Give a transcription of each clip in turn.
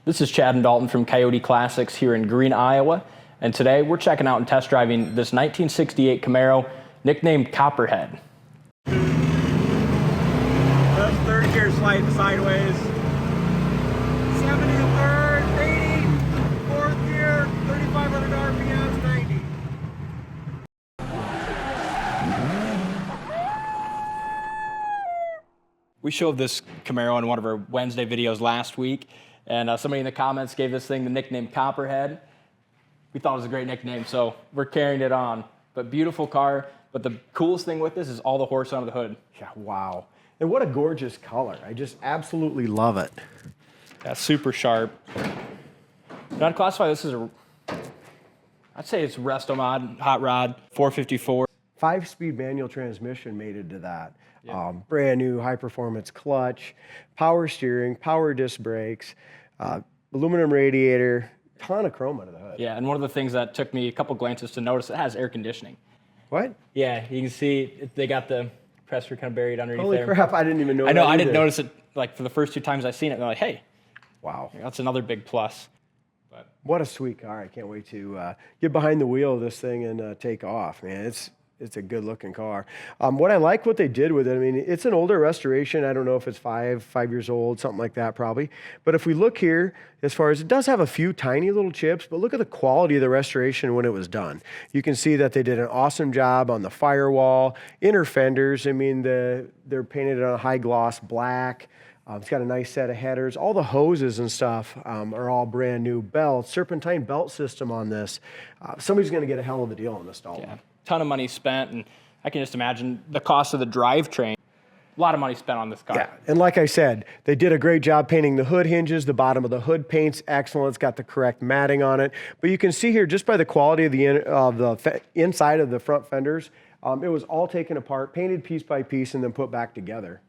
This is Chad and Dalton from Coyote Classics here in Green, Iowa, and today we're checking out and test driving this 1968 Camaro, nicknamed Copperhead. That's third gear sliding sideways. 70 to third, 80, fourth gear, 3,500 RPMs, 90. We showed this Camaro on one of our Wednesday videos last week, and somebody in the comments gave this thing the nickname Copperhead. We thought it was a great nickname, so we're carrying it on. But beautiful car, but the coolest thing with this is all the horse under the hood. Yeah, wow. And what a gorgeous color. I just absolutely love it. Yeah, super sharp. I'd classify this as I'd say it's resto mod, hot rod, 454. 5-speed manual transmission mated to that. Yeah. Brand new high-performance clutch, power steering, power disc brakes, aluminum radiator, ton of chrome under the hood. Yeah, and one of the things that took me a couple glances to notice, it has air conditioning. What? Yeah, you can see they got the compressor kind of buried underneath there. Holy crap, I didn't even know that. I know, I either. didn't notice it like for the first 2 times I seen it, and I'm like, hey, Wow. that's another big plus. But What a sweet car. I can't wait to get behind the wheel of this thing and take off, man. It's a good-looking car. What I like what they did with it, I mean, it's an older restoration. I don't know if it's 5 years old, something like that probably. But if we look here, as far as it does have a few tiny little chips, but look at the quality of the restoration when it was done. You can see that they did an awesome job on the firewall, inner fenders. I mean, they're painted on a high gloss black. It's got a nice set of headers. All the hoses and stuff are all brand new belts, serpentine belt system on this. Somebody's going to get a hell of a deal on this, Dalton. yeah, ton of money spent, and I can just imagine the cost of the drivetrain. A lot of money spent on this car. Yeah, and like I said, they did a great job painting the hood hinges. The bottom of the hood paint's excellent. It's got the correct matting on it. But you can see here, just by the quality of the inside of the front fenders, it was all taken apart, painted piece by piece, and then put back together.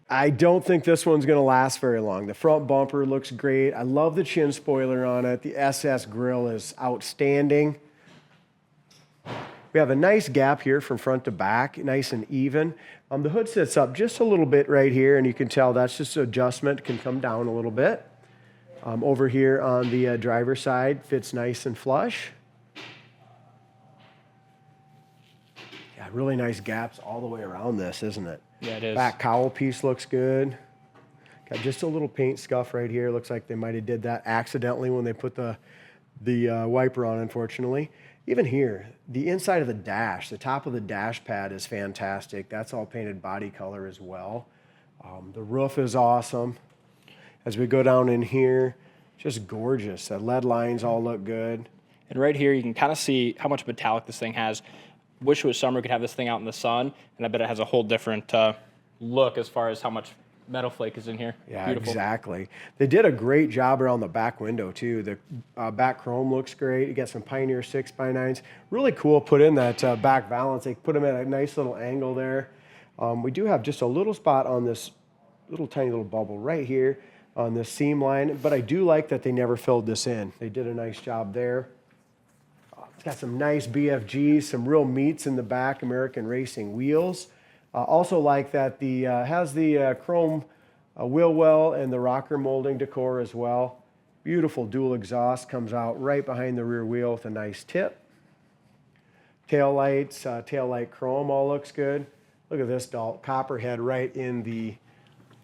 I don't think this one's going to last very long. The front bumper looks great. I love the chin spoiler on it. The SS grille is outstanding. We have a nice gap here from front to back, nice and even. The hood sits up just a little bit right here, and you can tell that's just an adjustment. It can come down a little bit. Over here on the driver's side, fits nice and flush. Yeah, really nice gaps all the way around this, isn't it? Yeah, it is. Back cowl piece looks good. Got just a little paint scuff right here. Looks like they might have did that accidentally when they put the wiper on, unfortunately. Even here, the inside of the dash, the top of the dash pad is fantastic. That's all painted body color as well. The roof is awesome. As we go down in here, just gorgeous. The lead lines all look good. And right here, you can kind of see how much metallic this thing has. Wish it was summer, we could have this thing out in the sun, and I bet it has a whole different look as far as how much metal flake is in here. Yeah, beautiful. exactly. They did a great job around the back window, too. The back chrome looks great. You got some Pioneer 6x9s. Really cool, put in that back valance. They put them at a nice little angle there. We do have just a little spot on this little tiny little bubble right here on this seam line, but I do like that they never filled this in. They did a nice job there. It's got some nice BFGs, some real meats in the back, American Racing wheels. Also like that the has the chrome wheel well and the rocker molding decor as well. Beautiful dual exhaust comes out right behind the rear wheel with a nice tip. Taillights, taillight chrome all looks good. Look at this, Copperhead right in the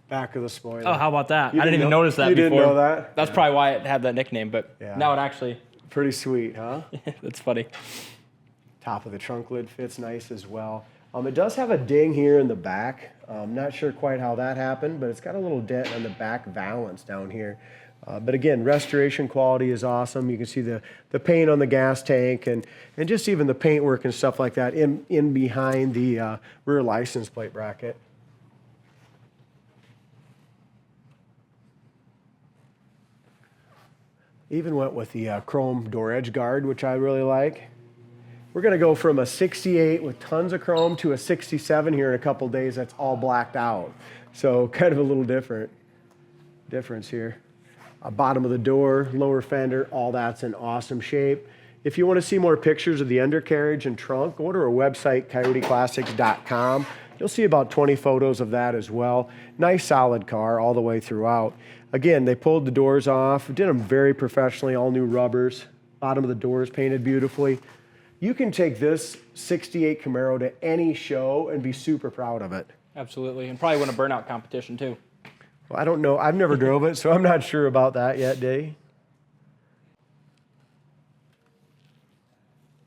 back of the spoiler. Oh, how about that? You I didn't even notice that before. You didn't know that? That's probably why it had that nickname, but Yeah. now it actually... Pretty sweet, huh? That's funny. Top of the trunk lid fits nice as well. It does have a ding here in the back. I'm not sure quite how that happened, but it's got a little dent on the back valance down here. But again, restoration quality is awesome. You can see the paint on the gas tank and just even the paint work and stuff like that in behind the rear license plate bracket. Even went with the chrome door edge guard, which I really like. We're going to go from a 68 with tons of chrome to a 67 here in a couple days that's all blacked out. So kind of a little difference here. Bottom of the door, lower fender, all that's in awesome shape. If you want to see more pictures of the undercarriage and trunk, go to our website, coyoteclassics.com. You'll see about 20 photos of that as well. Nice solid car all the way throughout. Again, they pulled the doors off, did them very professionally, all new rubbers. Bottom of the doors painted beautifully. You can take this 68 Camaro to any show and be super proud of it. Absolutely, and probably win a burnout competition too. Well, I don't know. I've never drove it, so I'm not sure about that yet, Dave.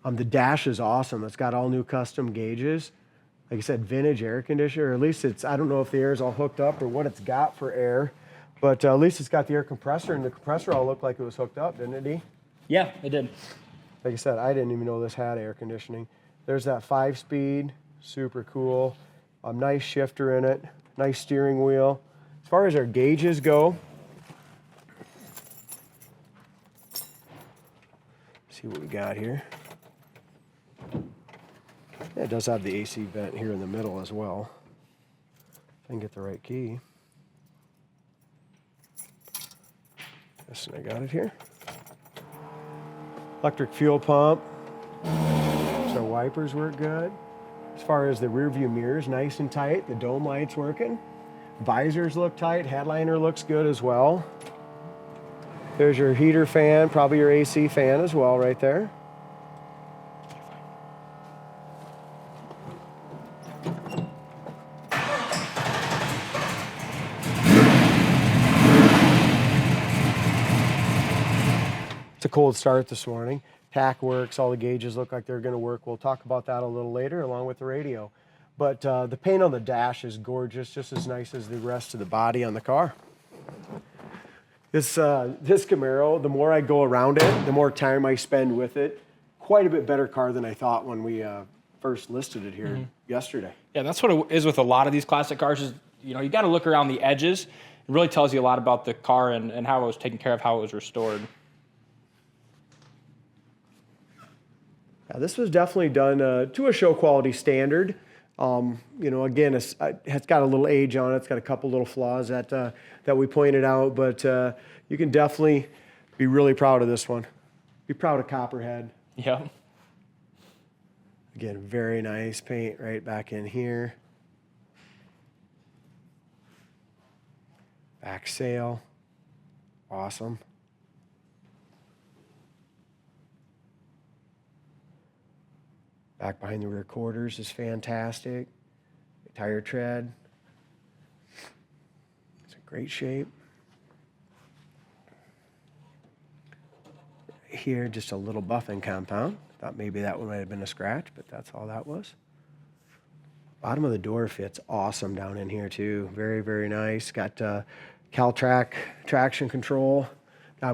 The dash is awesome. It's got all new custom gauges. Like I said, vintage air conditioner, or at least it's, I don't know if the air is all hooked up or what it's got for air, but at least it's got the air compressor, and the compressor all looked like it was hooked up, didn't it, Dee? Yeah, it did. Like I said, I didn't even know this had air conditioning. There's that 5-speed, super cool. Nice shifter in it, nice steering wheel. As far as our gauges go, see what we got here. Yeah, it does have the AC vent here in the middle as well. If I can get the right key. Yes, and I got it here. Electric fuel pump. So wipers work good. As far as the rear view mirrors, nice and tight. The dome lights working. Visors look tight. Headliner looks good as well. There's your heater fan, probably your AC fan as well right there. It's a cold start this morning. Tack works, all the gauges look like they're going to work. We'll talk about that a little later along with the radio. But the paint on the dash is gorgeous, just as nice as the rest of the body on the car. This Camaro, the more I go around it, the more time I spend with it. Quite a bit better car than I thought when we first listed it here yesterday. Yeah, that's what it is with a lot of these classic cars. Is, you know, you got to look around the edges. It really tells you a lot about the car and how it was taken care of, how it was restored. Yeah, this was definitely done to a show quality standard. You know, again, it's got a little age on it. It's got a couple little flaws that we pointed out, but you can definitely be really proud of this one. Be proud of Copperhead. Yeah. Again, very nice paint right back in here. Back sail. Awesome. Back behind the rear quarters is fantastic. Tire tread. It's in great shape. Here, just a little buffing compound. Thought maybe that one might have been a scratch, but that's all that was. Bottom of the door fits awesome down in here too. Very, very nice. Got Caltrac traction control.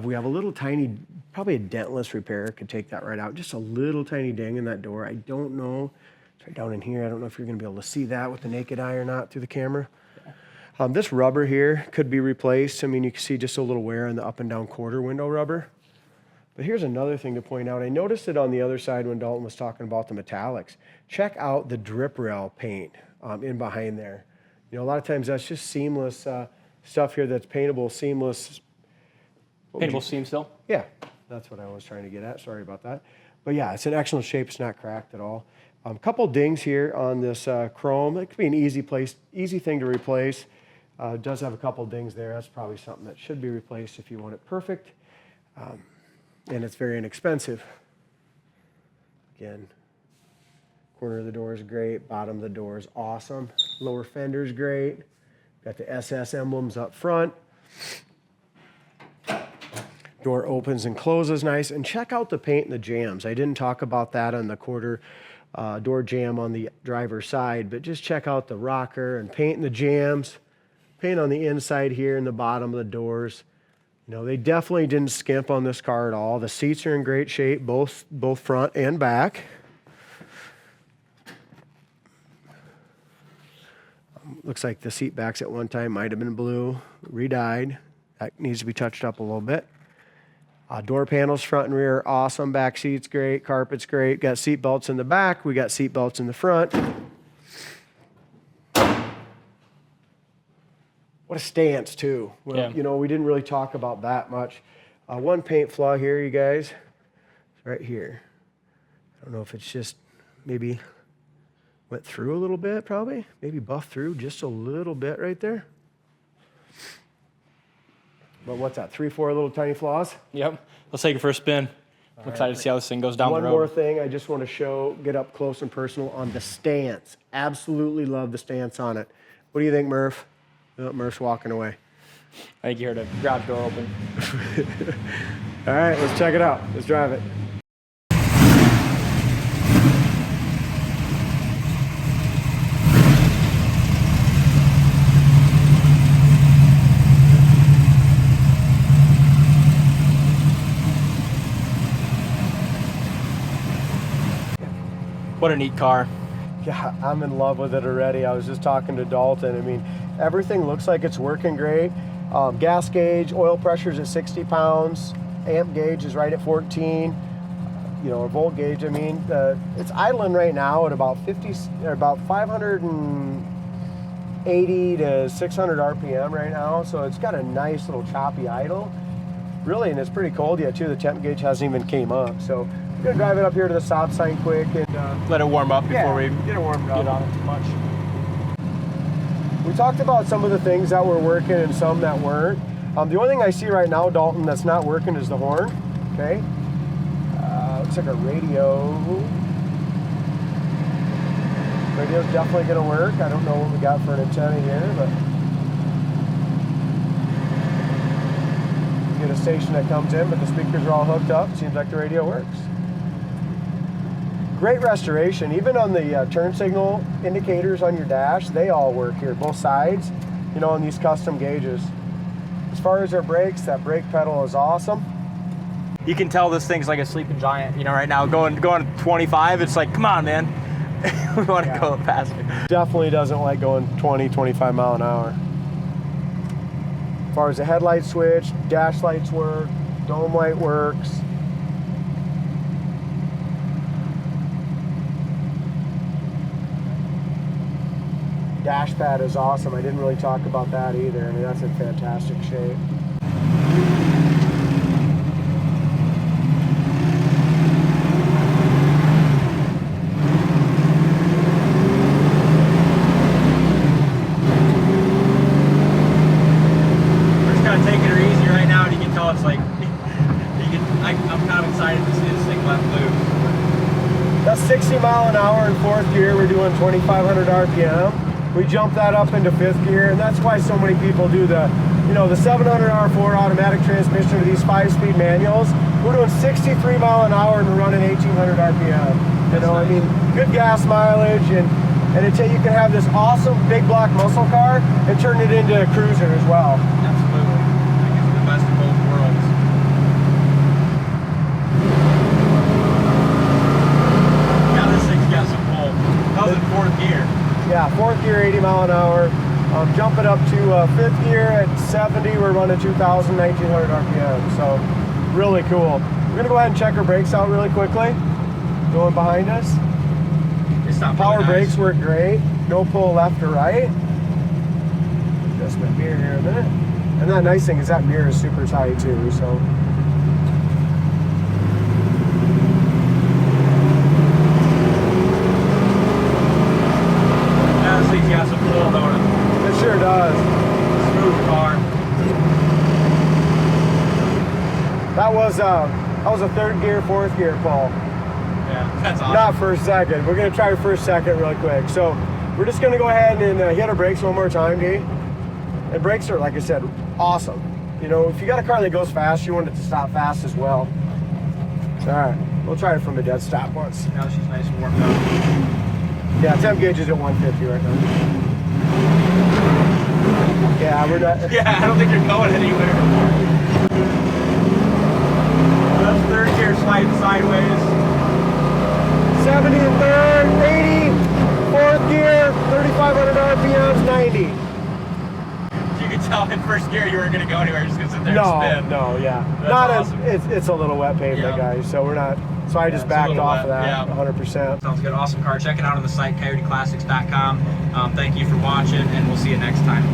We have a little tiny, probably a dentless repair could take that right out. Just a little tiny ding in that door. I don't know. It's right down in here. I don't know if you're going to be able to see that with the naked eye or not through the camera. This rubber here could be replaced. I mean, you can see just a little wear on the up and down quarter window rubber. But here's another thing to point out. I noticed it on the other side when Dalton was talking about the metallics. Check out the drip rail paint in behind there. You know, a lot of times that's just seamless stuff here that's paintable, seamless. Paintable seam still? Yeah, that's what I was trying to get at. Sorry about that. But yeah, it's in excellent shape. It's not cracked at all. A couple dings here on this chrome. It could be an easy thing to replace. It does have a couple dings there. That's probably something that should be replaced if you want it perfect. And it's very inexpensive. Again, corner of the door is great. Bottom of the door is awesome. Lower fender's great. Got the SS emblems up front. Door opens and closes nice. And check out the paint and the jams. I didn't talk about that on the quarter door jam on the driver's side, but just check out the rocker and paint and the jams. Paint on the inside here and the bottom of the doors. You know, they definitely didn't skimp on this car at all. The seats are in great shape, both front and back. Looks like the seat backs at one time might have been blue, re-dyed. That needs to be touched up a little bit. Door panels, front and rear, awesome. Back seats, great. Carpet's great. Got seat belts in the back. We got seat belts in the front. What a stance, too. Well, yeah. You know, we didn't really talk about that much. One paint flaw here, you guys. It's right here. I don't know if it's just maybe Went through a little bit, probably. Maybe buffed through just a little bit right there. But what's that, 3, 4 little tiny flaws? Yep. Let's take it for a spin. I'm excited to see how this thing goes down the road. One more thing I just want to get up close and personal on the stance. Absolutely love the stance on it. What do you think, Murph? Oh, Murph's walking away. I think you heard a garage door open. All right, let's check it out. Let's drive it. What a neat car. Yeah, I'm in love with it already. I was just talking to Dalton. I mean, everything looks like it's working great. Gas gauge, oil pressure's at 60 pounds. Amp gauge is right at 14. You know, a volt gauge, I mean, it's idling right now at about 580 to 600 RPM right now. So it's got a nice little choppy idle. Really, and it's pretty cold yet too. The temp gauge hasn't even came up. So we're gonna drive it up here to the stop sign quick and let it warm up before we get it warmed up. Get on it too much. We talked about some of the things that were working and some that weren't. The only thing I see right now, Dalton, that's not working is the horn. Okay. Looks like a radio. Radio's definitely gonna work. I don't know what we got for an antenna here, but get a station that comes in, but the speakers are all hooked up. Seems like the radio works. Great restoration. Even on the turn signal indicators on your dash, they all work here, both sides, you know, on these custom gauges. As far as their brakes, that brake pedal is awesome. You can tell this thing's like a sleeping giant, you know, right now. Going 25, it's like, come on, man. We want to go faster. Definitely doesn't like going 20, 25 mile an hour. As far as the headlight switch, dash lights work, dome light works. Dash pad is awesome. I didn't really talk about that either. I mean, that's in fantastic shape. We're just kind of taking her easy right now, and you can tell it's like, I'm kind of excited to see this thing let loose. That's 60 mile an hour in fourth gear. We're doing 2,500 RPM. We jump that up into fifth gear, and that's why so many people do the 700R4 automatic transmission to these 5-speed manuals. We're doing 63 mile an hour and we're running 1,800 RPM. I mean, good gas mileage, and you can have this awesome big block muscle car and turn it into a cruiser as well. Absolutely. I guess the best of both worlds. Now this thing's got some pull. That was in fourth gear. Yeah, fourth gear, 80 mile an hour. Jump it up to fifth gear at 70. We're running 2,000, 1,900 RPM. So really cool. We're gonna go ahead and check our brakes out really quickly. Going behind us. It's not Power really nice. brakes work great. No pull left or right. Adjust my mirror here a minute. And that nice thing is that mirror is super tight too. So. This thing's got some pull, don't it? It sure does. Smooth car. That was a third gear, fourth gear pull. Yeah, that's awesome. Not first, second. We're gonna try first, second real quick. So we're just gonna go ahead and hit our brakes one more time, D. And brakes are, like I said, awesome. You know, if you got a car that goes fast, you want it to stop fast as well. All right, we'll try it from a dead stop once. Now she's nice and warmed up. Yeah, temp gauge is at 150 right now. Yeah, we're not. Yeah, I don't think you're going anywhere. That's third gear sliding sideways. 70 in third, 80, fourth gear, 3,500 RPMs, 90. You could tell in first gear you weren't going to go anywhere, just going to sit there and spin. No, yeah. That's not awesome. It's a little wet pavement, guys, so we're not. So I just backed off of that 100%. Sounds good. Awesome car. Check it out on the site, coyoteclassics.com. Thank you for watching, and we'll see you next time.